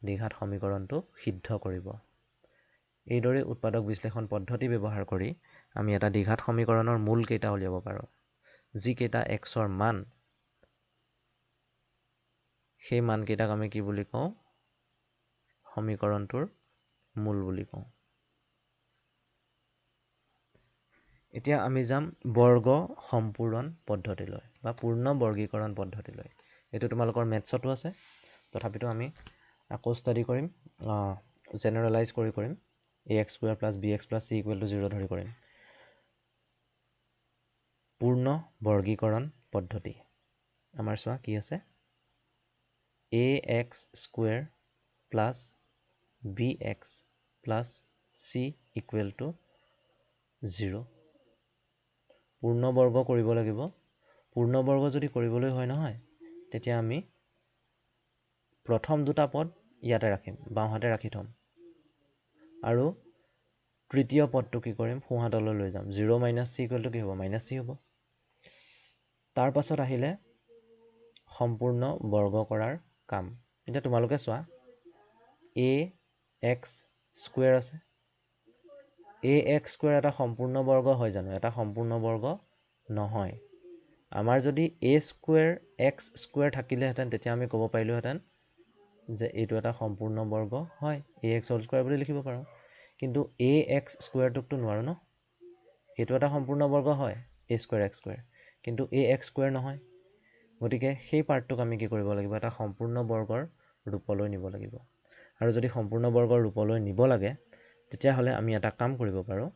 দ্বিঘাত সমীকৰণটো সিদ্ধ কৰিব। এইদৰে উৎপাদক বিশ্লেষণ পদ্ধতি ব্যৱহাৰ কৰি আমি এটা দ্বিঘাত সমীকৰণৰ মূল কেইটা উলিয়াব পাৰোঁ। যিকেইটা xৰ মান, সেই মানকেইটাক আমি কি বুলি কওঁ? সমীকৰণটোৰ মূল বুলি কওঁ। এতিয়া আমি যাম বৰ্গ সম্পূৰণ পদ্ধতিলৈ বা পূৰ্ণ বৰ্গীকৰণ পদ্ধতিলৈ। এইটো তোমালোকৰ মেথছতো আছে, তথাপিতো আমি আকৌ ষ্টাডি কৰিম, জেনেৰেলাইজ কৰিম। ax² plus bx plus c equal to 0 ধৰি কৰিম। পূৰ্ণ বৰ্গীকৰণ পদ্ধতি। আমাৰ চোৱা কি আছে? ax² plus bx plus c equal to 0। পূৰ্ণবৰ্গ কৰিব লাগিব। পূৰ্ণবৰ্গ যদি কৰিবলৈ হয় নহয়, তেতিয়া আমি প্ৰথম দুটা পদ ইয়াতে ৰাখিম, বাওঁহাতে ৰাখি থ'ম। আৰু তৃতীয় পদটো কি কৰিম? সোঁহাতলৈ লৈ যাম। 0 - c ইকুৱেল টু কি হ'ব? -c হ'ব। তাৰ পাছত আহিলে সম্পূৰ্ণ বৰ্গ কৰাৰ কাম। এতিয়া তোমালোকে চোৱা, ax² আছে। ax² এটা সম্পূৰ্ণ বৰ্গ হয় জানো? এটা সম্পূৰ্ণ বৰ্গ নহয়। আমাৰ যদি a স্কুৱেৰ x স্কুৱেৰ থাকিলেহেঁতেন তেতিয়া আমি ক'ব পাৰিলোহেঁতেন যে এইটো এটা সম্পূৰ্ণ বৰ্গ হয় ax হোল স্কুৱেৰ বুলি লিখিব পাৰোঁ কিন্তু ax স্কুৱেৰটোকতো নোৱাৰোঁ ন এইটো এটা সম্পূৰ্ণ বৰ্গ হয় a স্কুৱেৰ x স্কুৱেৰ কিন্তু ax স্কুৱেৰ নহয় গতিকে সেই পাৰ্টটোক আমি কি কৰিব লাগিব এটা সম্পূৰ্ণ বৰ্গৰ ৰূপলৈ নিব লাগিব আৰু যদি সম্পূৰ্ণ বৰ্গৰ ৰূপলৈ নিব লাগে তেতিয়াহ'লে আমি এটা কাম কৰিব পাৰোঁ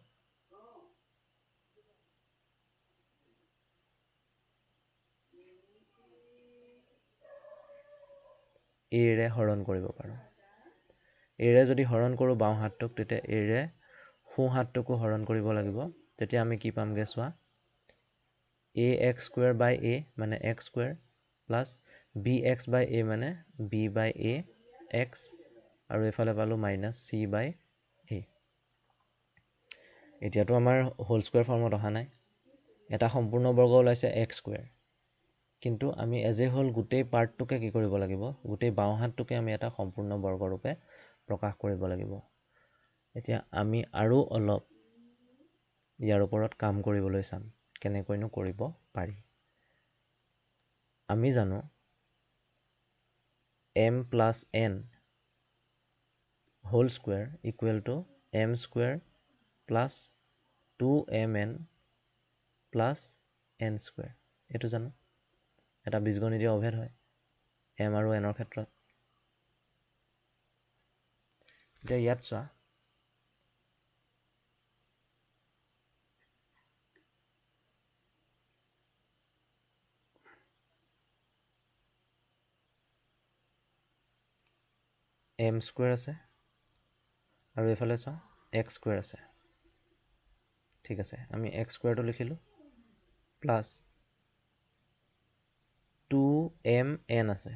এৰে হৰণ কৰিব পাৰোঁ এৰে যদি হৰণ কৰোঁ বাওঁ হাতটোক তেতিয়া এৰে সোঁ হাতটোকো হৰণ কৰিব লাগিব তেতিয়া আমি কি পামগে চোৱা ax স্কুৱেৰ বাই a মানে x square plus bx by a মানে b বাই a x আৰু এইফালে পালোঁ মাইনাছ c বাই a এতিয়াতো আমাৰ হোল স্কুৱেৰ ফৰ্মত অহা নাই এটা সম্পূৰ্ণ বৰ্গ ওলাইছে x স্কুৱেৰ কিন্তু আমি এজ এ হোল গোটেই পাৰ্টটোকে কি কৰিব লাগিব গোটেই বাওঁ হাতটোকে আমি এটা সম্পূৰ্ণ বৰ্গৰূপে প্ৰকাশ কৰিব লাগিব এতিয়া আমি আৰু অলপ ইয়াৰ ওপৰত কাম কৰিবলৈ চাম কেনেকৈনো কৰিব পাৰি আমি জানো m plus n whole square equal to m square plus 2mn plus n square এইটো জানো এটা বীজগণিতীয় অভেদ হয় m আৰু n ৰ ক্ষেত্ৰত এতিয়া ইয়াত চোৱা m স্কুৱেৰ আছে আৰু এইফালে চোৱা x স্কুৱেৰ আছে ঠিক আছে আমি x স্কুৱেৰটো লিখিলোঁ প্লাছ 2mn আছে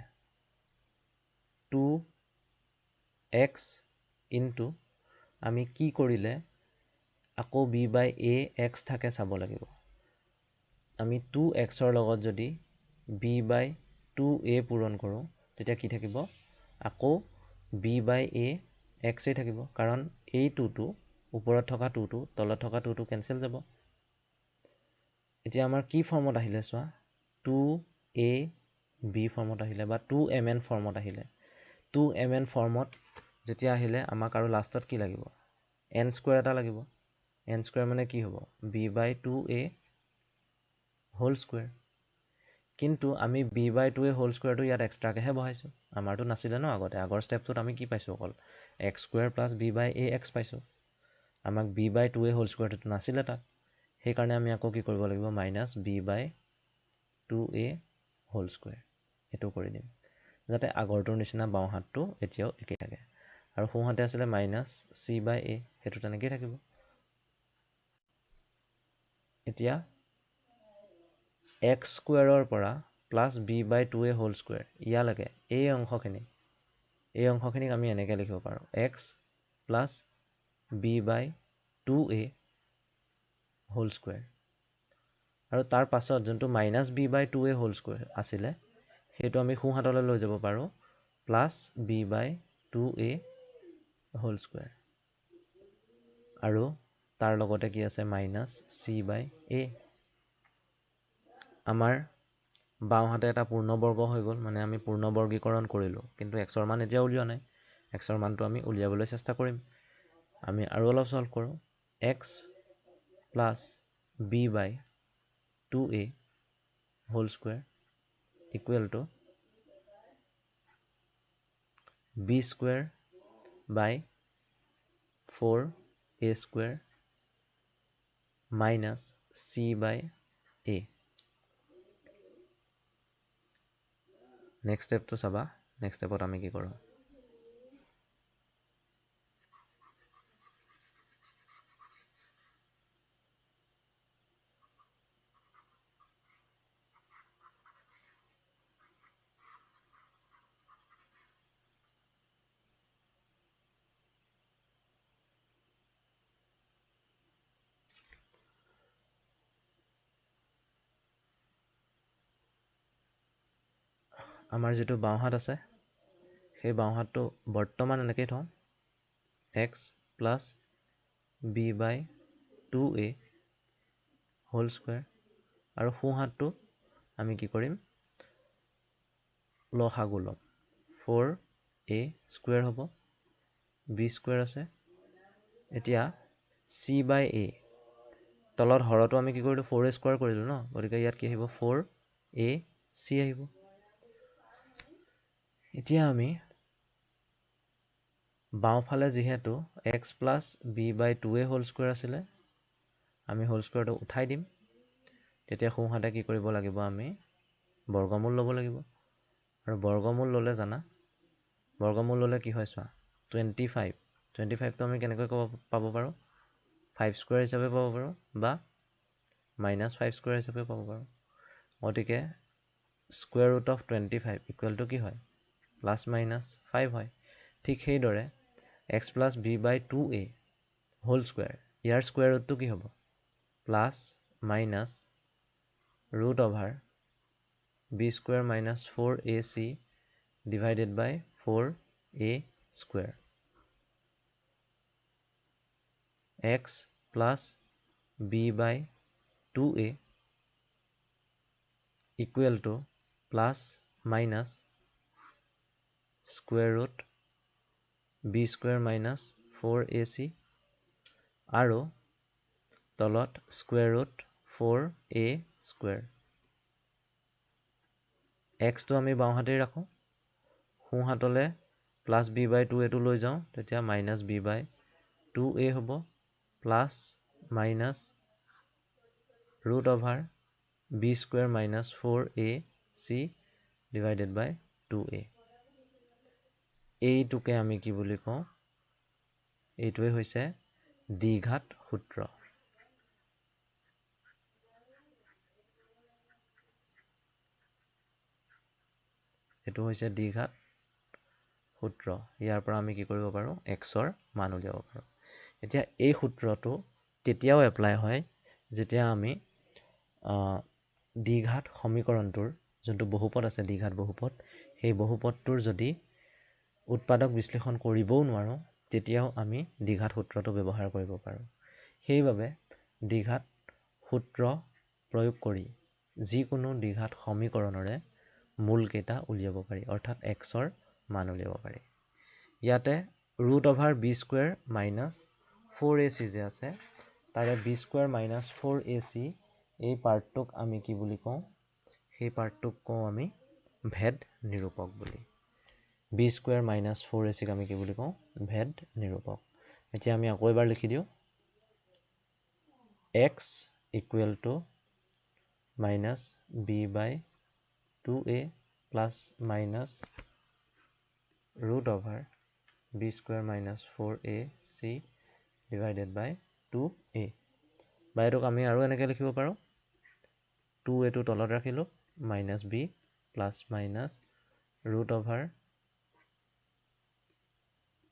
2x ইনটু আমি কি কৰিলে আকৌ b বাই a x থাকে চাব লাগিব আমি 2xৰ লগত যদি b বাই 2a পূৰণ কৰোঁ তেতিয়া কি থাকিব আকৌ b বাই a x থাকিব কাৰণ এই 2টো ওপৰত থকা 2টো তলত থকা 2টো কেনচেল যাব এতিয়া আমাৰ কি ফৰ্মত আহিলে চোৱা 2a b ফৰ্মত আহিলে বা 2mn ফৰ্মত আহিলে 2mn ফৰ্মত যেতিয়া আহিলে আমাক আৰু লাষ্টত কি লাগিব n স্কুৱেৰ এটা লাগিব n স্কুৱেৰ মানে কি হ'ব b by 2a whole square কিন্তু আমি b বাই 2a হোল স্কুৱেৰটো ইয়াত এক্সট্ৰাকেহে বহাইছোঁ আমাৰতো নাছিলে ন আগতে আগৰ ষ্টেপটোত আমি কি পাইছোঁ অকল x square plus b by a x পাইছোঁ আমাক b বাই 2a হোল স্কুৱেৰটো নাছিলে তাত সেইকাৰণে আমি আকৌ কি কৰিব লাগিব minus b by 2a whole square এইটো কৰি দিম যাতে আগৰটোৰ নিচিনা বাওঁ হাতটো এতিয়াও একেই থাকে আৰু সোঁ হাতে আছিলে মাইনাছ c বাই a সেইটো তেনেকেই থাকিব এতিয়া x স্কুৱেৰৰ পৰা plus b by 2a whole square ইয়ালৈকে এই অংশখিনিক আমি এনেকৈ লিখিব পাৰোঁ x plus b by 2a whole square আৰু তাৰ পাছত যোনটো minus b by 2a whole square আছিলে সেইটো আমি সোঁ হাতলৈ লৈ যাব পাৰোঁ plus b by 2a whole square আৰু তাৰ লগতে কি আছে মাইনাছ c বাই a আমাৰ বাওঁহাতে এটা পূৰ্ণবৰ্গ হৈ গ'ল মানে আমি পূৰ্ণবৰ্গীকৰণ কৰিলোঁ কিন্তু xৰ মান এতিয়া উলিওৱা নাই xৰ মানটো আমি উলিয়াবলৈ চেষ্টা কৰিম আমি আৰু অলপ সলভ কৰোঁ x plus b by 2a whole square equal to b square by 4a square minus c by a next ষ্টেপটো চাবা নেক্সট ষ্টেপত আমি কি কৰোঁ আমাৰ যিটো বাওঁহাত আছে সেই বাওঁহাতটো বৰ্তমান এনেকেই থওঁ x plus b by 2a whole square আৰু সোঁ হাতটো আমি কি কৰিম লসাগু ল'ম 4a স্কুৱেৰ হ'ব b স্কুৱেৰ আছে এতিয়া c বাই a তলত হৰটো আমি কি কৰিলোঁ 4a স্কুৱেৰ কৰিলোঁ ন গতিকে ইয়াত কি আহিব 4a c আহিব এতিয়া আমি বাওঁফালে যিহেতু x plus b by 2a whole square আছিলে আমি হোল স্কুৱেৰটো উঠাই দিম তেতিয়া সোঁহাতে কি কৰিব লাগিব আমি বৰ্গমূল ল'ব লাগিব আৰু বৰ্গমূল ল'লে জানা বৰ্গমূল ল'লে কি হয় চোৱা 25টো আমি কেনেকৈ পাব পাৰোঁ 5 স্কুৱেৰ হিচাপে পাব পাৰোঁ বা -5 স্কুৱেৰ হিচাপে পাব পাৰোঁ গতিকে square root of 25 equal to কি হয় +-5 হয় ঠিক সেইদৰে x plus b by 2a whole square ইয়াৰ স্কুৱেৰ ৰুটটো কি হ'ব +-root over b square minus 4ac divided by 4a square x plus b by 2a equal to +-, square root b square minus 4ac আৰু তলত square root 4a square xটো আমি বাওঁহাতেই ৰাখোঁ সোঁহাতলৈ +b by 2a টো লৈ যাওঁ তেতিয়া -b বাই 2a হ'ব +- root over b square minus 4ac divided by 2a এইটোকে আমি কি বুলি কওঁ এইটোৱে হৈছে দ্বিঘাত সূত্ৰ এইটো হৈছে দ্বিঘাত সূত্ৰ ইয়াৰ পৰা আমি কি কৰিব পাৰোঁ xৰ মান উলিয়াব পাৰোঁ এতিয়া এই সূত্ৰটো তেতিয়াও এপ্লাই হয় যেতিয়া আমি দ্বিঘাত সমীকৰণটোৰ যোনটো বহুপদ আছে দ্বিঘাত বহুপদ সেই বহুপদটোৰ যদি উৎপাদক বিশ্লেষণ কৰিবও নোৱাৰোঁ তেতিয়াও আমি দ্বিঘাত সূত্ৰটো ব্যৱহাৰ কৰিব পাৰোঁ সেইবাবে দ্বিঘাত সূত্ৰ প্ৰয়োগ কৰি যিকোনো দ্বিঘাত সমীকৰণৰে মূলকেইটা উলিয়াব পাৰি অৰ্থাৎ xৰ মান উলিয়াব পাৰি ইয়াতে root over b square minus 4ac যে আছে তাৰে b স্কুৱেৰ মাইনাছ 4ac এই পাৰ্টটোক আমি কি বুলি কওঁ সেই পাৰ্টটোক কওঁ আমি ভেদ নিৰূপক বুলি b স্কুৱেৰ মাইনাছ 4ac আমি কি বুলি কওঁ ভেদ নিৰূপক এতিয়া আমি আকৌ এবাৰ লিখি দিওঁ x equal to minus b by 2a plus minus root over b square minus 4ac divided by 2a বা এইটোক আমি আৰু এনেকৈ লিখিব পাৰোঁ 2a টো তলত ৰাখিলোঁ minus b plus minus root over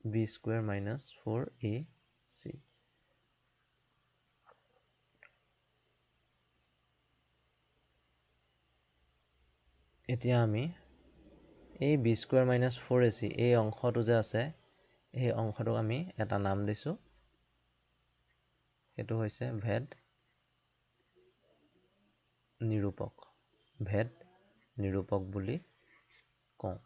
b square minus 4ac এতিয়া আমি এই b স্কুৱেৰ মাইনাছ 4ac এই অংশটো যে আছে এই অংশটোক আমি এটা নাম দিছোঁ সেইটো হৈছে ভেদ নিৰূপক বুলি কওঁ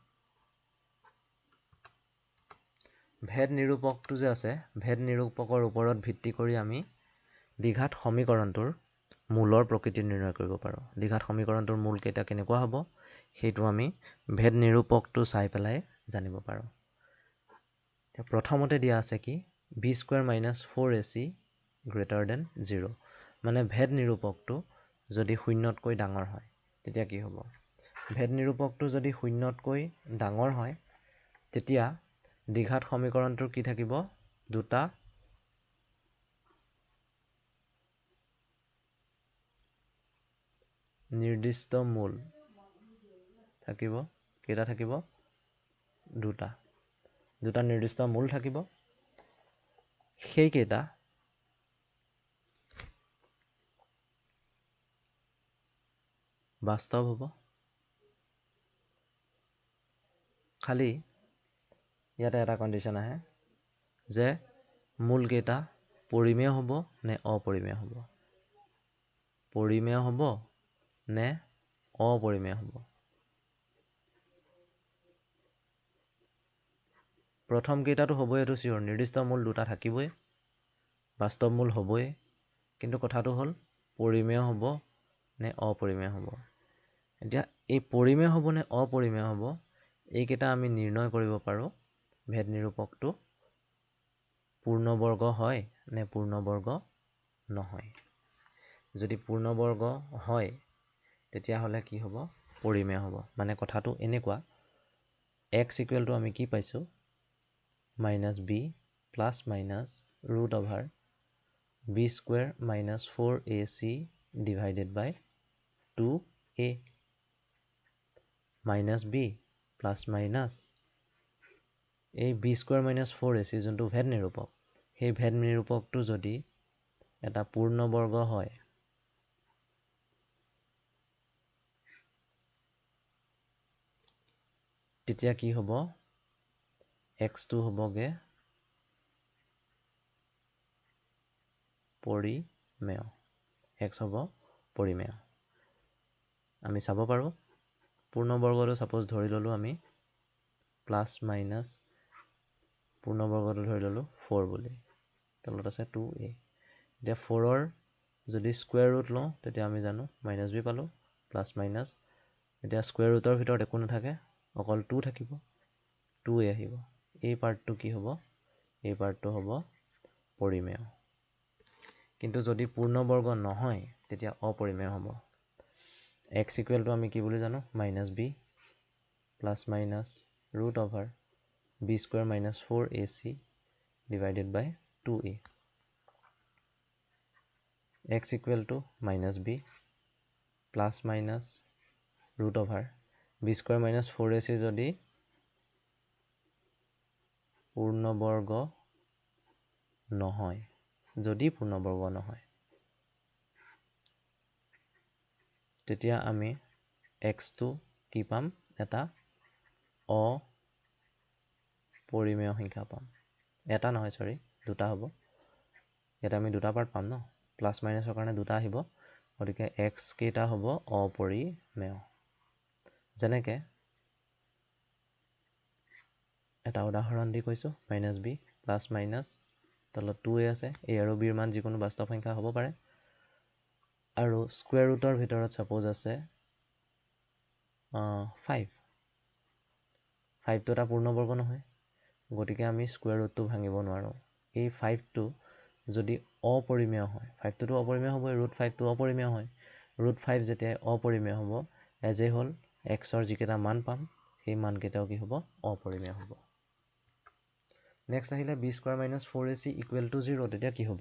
ভেদ নিৰূপকটো যে আছে ভেদ নিৰূপকৰ ওপৰত ভিত্তি কৰি আমি দ্বিঘাত সমীকৰণটোৰ মূলৰ প্ৰকৃতি নিৰ্ণয় কৰিব পাৰোঁ দ্বিঘাত সমীকৰণটোৰ মূল কেইটা কেনেকুৱা হ'ব সেইটো আমি ভেদ নিৰূপকটো চাই পেলাই জানিব পাৰোঁ এতিয়া প্ৰথমতে দিয়া আছে কি b square minus 4ac greater than 0 মানে ভেদ নিৰূপকটো যদি শূন্যতকৈ ডাঙৰ হয় তেতিয়া কি হ'ব ভেদ নিৰূপকটো যদি শূন্যতকৈ ডাঙৰ হয় তেতিয়া দ্বিঘাত সমীকৰণটোৰ কি থাকিব দুটা নিৰ্দিষ্ট মূল থাকিব কেইটা থাকিব দুটা নিৰ্দিষ্ট মূল থাকিব সেইকেইটা বাস্তৱ হ'ব খালি ইয়াতে এটা কণ্ডিশ্যন আহে যে মূলকেইটা পৰিমেয় হ'ব নে অপৰিমেয় হ'ব নে অপৰিমেয় হ'ব। প্ৰথম কেইটাতো হ'বই, এইটো চিয়ৰ, নিৰ্দিষ্ট মূল দুটা থাকিবই, বাস্তৱ মূল হ'বই, কিন্তু কথাটো হ'ল পৰিমেয় হ'ব নে অপৰিমেয় হ'ব। এতিয়া এই পৰিমেয় হ'ব নে অপৰিমেয় হ'ব, এইকেইটা আমি নিৰ্ণয় কৰিব পাৰোঁ ভেদ নিৰূপকটো পূৰ্ণবৰ্গ হয় নে পূৰ্ণবৰ্গ নহয়। যদি পূৰ্ণবৰ্গ হয় তেতিয়াহ'লে কি হ'ব, পৰিমেয় হ'ব। মানে কথাটো এনেকুৱা, x ইকুৱেলটো আমি কি পাইছোঁ, -b plus minus root over b square minus 4ac divided by 2a, -b plus minus এই b স্কুৱেৰ মাইনাছ 4ac যোনটো ভেদ নিৰূপক, সেই ভেদ নিৰূপকটো যদি এটা পূৰ্ণবৰ্গ হয়, তেতিয়া কি হ'ব, x2 হ'বগে পৰিমেয়, x হ'ব পৰিমেয়। আমি চাব পাৰোঁ, পূৰ্ণবৰ্গটো ছাপ'জ ধৰি ল'লোঁ আমি প্লাছ মাইনাছ, পূৰ্ণবৰ্গটো ধৰি ল'লোঁ 4 বুলি, তলত আছে 2a। এতিয়া 4ৰ যদি স্কুৱেৰ ৰুট লওঁ তেতিয়া আমি জানো -b পালোঁ, প্লাছ মাইনাছ, এতিয়া স্কুৱেৰ ৰুটৰ ভিতৰত একো নাথাকে, অকল 2 থাকিব, 2a আহিব। এই পাৰ্টটো কি হ'ব, এই পাৰ্টটো হ'ব পৰিমেয়। কিন্তু যদি পূৰ্ণবৰ্গ নহয় তেতিয়া অপৰিমেয় হ'ব। x ইকুৱেলটো আমি কি বুলি জানো, -b plus minus root over b square minus 4ac divided by 2a। x ইকুৱেলটো -b plus minus root over b square minus 4ac যদি পূৰ্ণবৰ্গ নহয়, যদি পূৰ্ণবৰ্গ নহয়, তেতিয়া আমি xটো কি পাম, এটা অপৰিমেয় সংখ্যা পাম। এটা নহয়, চৰি, দুটা হ'ব। ইয়াত আমি দুটা পাৰ্ট পাম ন, প্লাছ মাইনাছৰ কাৰণে দুটা আহিব, গতিকে x কেইটা হ'ব অপৰিমেয়। যেনেকে এটা উদাহৰণ দি কৈছোঁ, -b প্লাছ মাইনাছ, তলত 2a আছে, a আৰু bৰ মান যিকোনো বাস্তৱ সংখ্যা হ'ব পাৰে, আৰু স্কুৱেৰ ৰুটৰ ভিতৰত ছাপ'জ আছে 5, 5টো এটা পূৰ্ণবৰ্গ নহয়, গতিকে আমি স্কুৱেৰ ৰুটটো ভাঙিব নোৱাৰোঁ। এই 5টো যদি অপৰিমেয় হয়, 5টোতো অপৰিমেয় হ'বই, √5টো অপৰিমেয় হয়, √5 যেতিয়া অপৰিমেয় হ'ব, এজ এ হ'ল xৰ যিকেইটা মান পাম, সেই মানকেইটাও কি হ'ব, অপৰিমেয় হ'ব। নেক্সট আহিলে b square minus 4ac equal to 0, তেতিয়া কি হ'ব,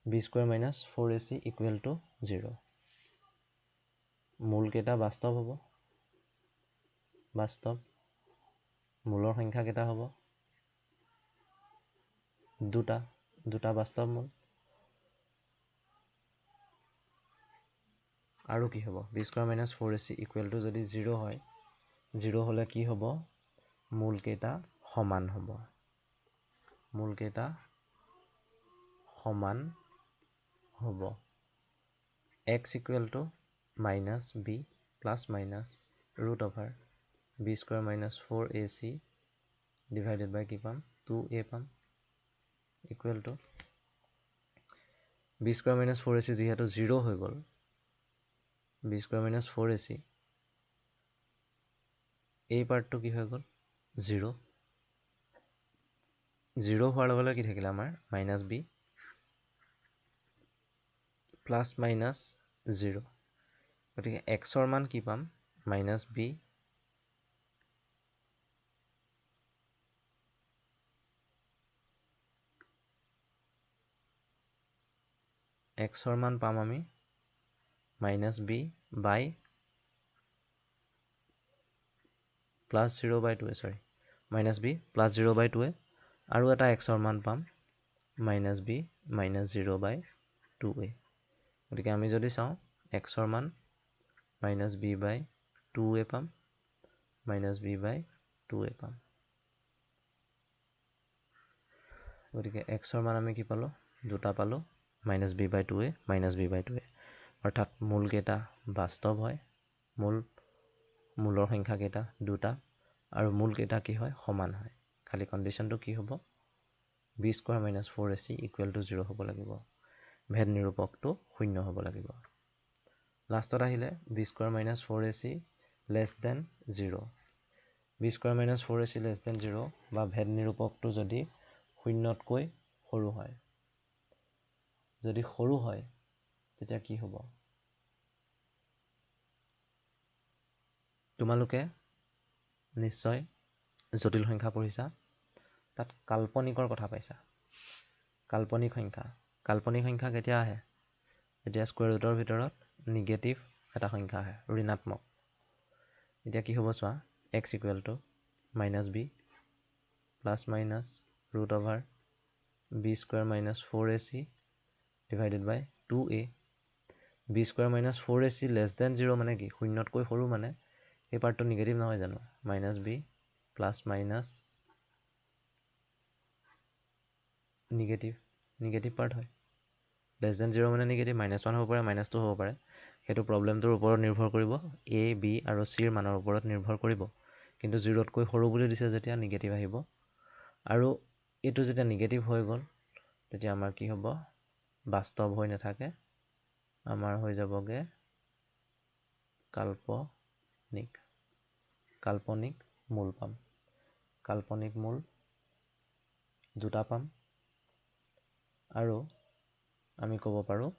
b square minus 4ac equal to 0। মূলকেইটা বাস্তৱ হ'ব, বাস্তৱ, মূলৰ সংখ্যা কেইটা হ'ব, দুটা বাস্তৱ মূল। আৰু কি হ'ব, b square minus 4ac equal to যদি 0 হয়, 0 হ'লে কি হ'ব, মূলকেইটা সমান হ'ব, মূলকেইটা সমান হ'ব। x equal to -b plus minus root over b square minus 4ac divided by কি পাম, 2a পাম, equal to b square minus 4ac যিহেতু 0 হৈ গ'ল, b স্কুৱেৰ মাইনাছ 4ac এই পাৰ্টটো কি হৈ গ'ল, 0 হোৱাৰ লগে লগে কি থাকিলে আমাৰ, -b প্লাছ মাইনাছ 0, গতিকে xৰ মান কি পাম, -b xৰ মান পাম আমি -b বাই প্লাছ 0/2a, চৰি, -b প্লাছ 0/2a, আৰু এটা xৰ মান পাম -b মাইনাছ 0/2a। গতিকে আমি যদি চাওঁ, xৰ মান -b/2a পাম, -b/2a পাম। গতিকে xৰ মান আমি কি পালোঁ, দুটা পালোঁ, -b/2a, -b/2a, অৰ্থাৎ মূলকেইটা বাস্তৱ হয়, মূলৰ সংখ্যা কেইটা 2টা আৰু মূল কেইটা কি হয় সমান হয় খালি কণ্ডিশ্যনটো কি হ'ব b স্কয়াৰ - 4ac = 0 হ'ব লাগিব ভেদ নিৰূপকটো 0 হ'ব লাগিব লাষ্টত আহিলে b square - 4ac < 0 b square - 4ac < 0 বা ভেদ নিৰূপকটো যদি 0তকৈ সৰু হয় যদি সৰু হয় তেতিয়া কি হ'ব তোমালোকে নিশ্চয় জটিল সংখ্যা পঢ়িছা তাত কাল্পনিকৰ কথা পাইছা কাল্পনিক সংখ্যা কেতিয়া আহে এতিয়া স্কয়াৰ ৰুটৰ ভিতৰত নিগেটিভ এটা সংখ্যা আহে ঋণাত্মক এতিয়া কি হ'ব চোৱা x = -b plus minus √(b² - 4ac / 2a b² - 4ac < 0 মানে কি 0তকৈ সৰু মানে এই পাৰ্টটো নিগেটিভ নহয় জানো -b plus minus negative part হয় < 0 মানে নিগেটিভ -1 হ'ব পাৰে -2 হ'ব পাৰে সেইটো প্ৰব্লেমটোৰ ওপৰত নিৰ্ভৰ কৰিব a b আৰু c ৰ মানৰ ওপৰত নিৰ্ভৰ কৰিব কিন্তু 0তকৈ সৰু বুলি দিছে যেতিয়া নিগেটিভ আহিব আৰু এইটো যেতিয়া নিগেটিভ হৈ গ'ল তেতিয়া আমাৰ কি হ'ব বাস্তৱ হৈ নাথাকে আমাৰ হৈ যাবগে কাল্পনিক মূল পাম কাল্পনিক মূল 2টা পাম আৰু আমি ক'ব পাৰোঁ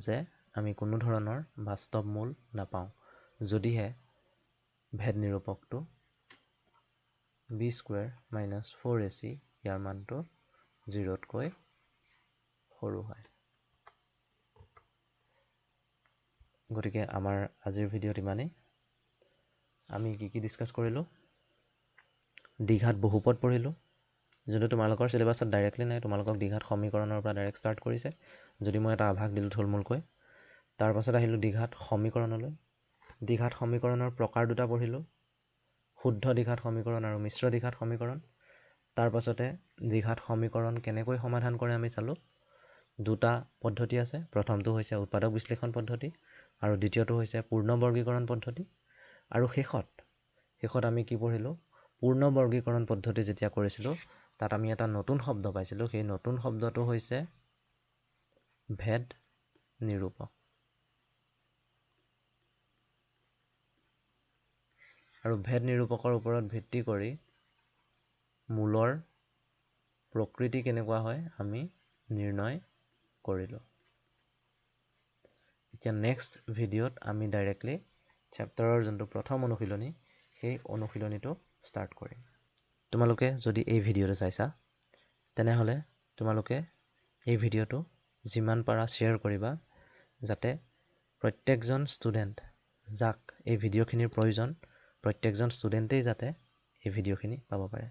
যে আমি কোনো ধৰণৰ বাস্তৱ মূল নাপাওঁ যদিহে ভেদ নিৰূপকটো b² - 4ac ইয়াৰ মানটো 0তকৈ সৰু হয় গতিকে আমাৰ আজিৰ ভিডিঅ'ত ইমানেই আমি কি ডিছকাছ কৰিলোঁ দ্বিঘাত বহুপদ পঢ়িলোঁ যোনটো তোমালোকৰ চিলেবাছত ডাইৰেক্টলি নাই তোমালোকক দ্বিঘাত সমীকৰণৰ পৰা ডাইৰেক্ট ষ্টাৰ্ট কৰিছে যদি মই এটা আভাস দিলোঁ থুলমূলকৈ তাৰ পাছত আহিলোঁ দ্বিঘাত সমীকৰণলৈ দ্বিঘাত সমীকৰণৰ প্ৰকাৰ দুটা পঢ়িলোঁ শুদ্ধ দ্বিঘাত সমীকৰণ আৰু মিশ্ৰ দ্বিঘাত সমীকৰণ তাৰ পাছতে দ্বিঘাত সমীকৰণ কেনেকৈ সমাধান কৰে আমি চালোঁ দুটা পদ্ধতি আছে প্ৰথমটো হৈছে উৎপাদক বিশ্লেষণ পদ্ধতি আৰু দ্বিতীয়টো হৈছে পূৰ্ণ বৰ্গীকৰণ পদ্ধতি আৰু শেষত আমি কি পঢ়িলোঁ পূৰ্ণ বৰ্গীকৰণ পদ্ধতি যেতিয়া কৰিছিলোঁ তাত আমি এটা নতুন শব্দ পাইছিলোঁ সেই নতুন শব্দটো হৈছে ভেদ নিৰূপক আৰু ভেদ নিৰূপকৰ ওপৰত ভিত্তি কৰি মূলৰ প্ৰকৃতি কেনেকুৱা হয় আমি নিৰ্ণয় কৰিলোঁ এতিয়া নেক্সট ভিডিঅ'ত আমি ডাইৰেক্টলি চেপ্টাৰৰ যোনটো প্ৰথম অনুশীলনী সেই অনুশীলনীটো ষ্টাৰ্ট কৰিম তোমালোকে যদি এই ভিডিঅ'টো চাইছা তেনেহ'লে তোমালোকে এই ভিডিঅ'টো যিমান পাৰা শ্বেয়াৰ কৰিবা যাতে প্ৰত্যেকজন ষ্টুডেণ্ট যাক এই ভিডিঅ'খিনিৰ প্ৰয়োজন প্ৰত্যেকজন ষ্টুডেণ্টেই যাতে এই ভিডিঅ'খিনি পাব পাৰে